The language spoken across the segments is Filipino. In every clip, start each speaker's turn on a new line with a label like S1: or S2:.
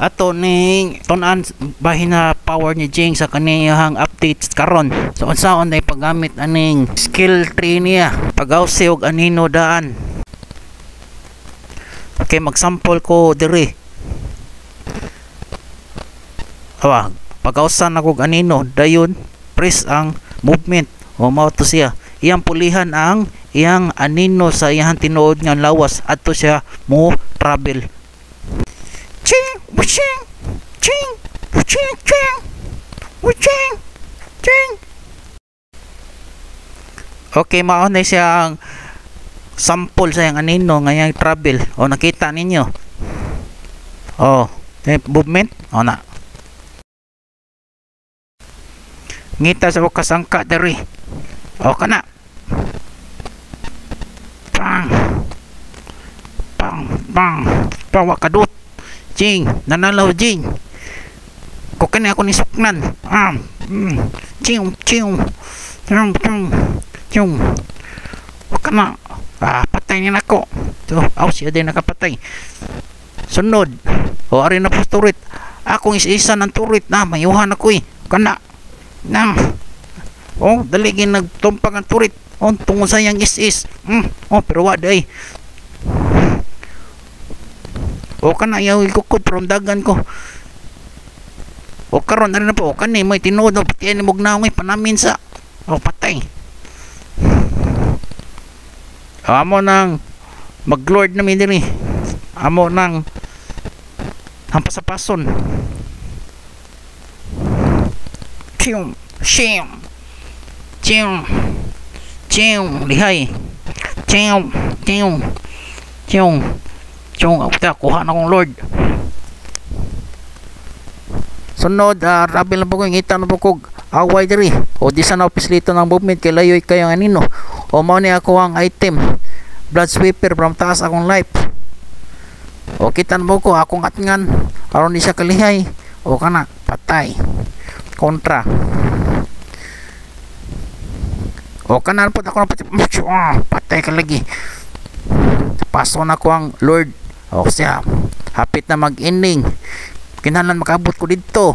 S1: ato ning tunan bahin na power ni Jing sa kaniyang updates karon. So unsaon ay paggamit aning skill tree niya pag-awsi og anino daan. Okay, magsample ko diri. Pag-awsan ako og anino dayon press ang movement o mao to siya. Iyang pulihan ang iyang anino sa iyang tinuod nga lawas adto siya mo travel. Ching, ching, ching, ching, ching, ching, ching. Okay, mao na siyang sample sa iyang anino nga iyang travel. O nakita ninyo. Movement o na. Ngita sa kasangka diri. O kana. Pang. Pang, pang. Pawa kadut. Jing, nanalaw Jing. Ko kani ako ni suknan. Ching, ching. Ching, ching. Ching. O kana. Patay niya nako. So, siya din nakapatay. Sunod. O ari na po turit. Akong isa ng turit na mayuhan ako eh. Kana. Nang. Dali nagtumpag ang turit. Tungod sa yang is. Pero waday. Kana yaw ikukod from dagan ko. Karon na rin na po. Kani may tinuod na pati ni mugnaw may panamin sa. Patay. Amo nang maglord na midiri. Amo nang hampasapason. Chim, chim. Chim. Chim, lihay. Chim, chim. Chim. Chim, kuha na kong lord. Sunod, rabil na po ko, ngita na po ko away diri. Di sana opislito ng movement kay layoy kayo ang anino. Mao ni ako ang item. Blood sweeper from taas akong life. Kita na po ko akong atngan. Aron di siya kalihay. Kana, patay. Kontra. Kana po ako na patay ka lagi. Paso na ko ang lord. Siya. Hapit na mag-ending. Kinahanglan makabot ko dito.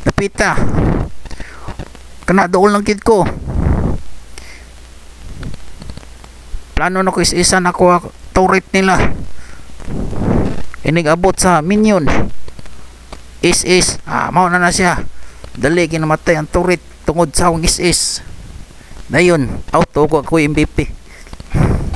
S1: Napita. Kana dool lang kid ko. Plano na ko isa na ko turret nila. Inig abot sa minion. Is. Mao na siya. Dali ginamatay ang turret tungod sa akong is. Dayon, auto ko MVP.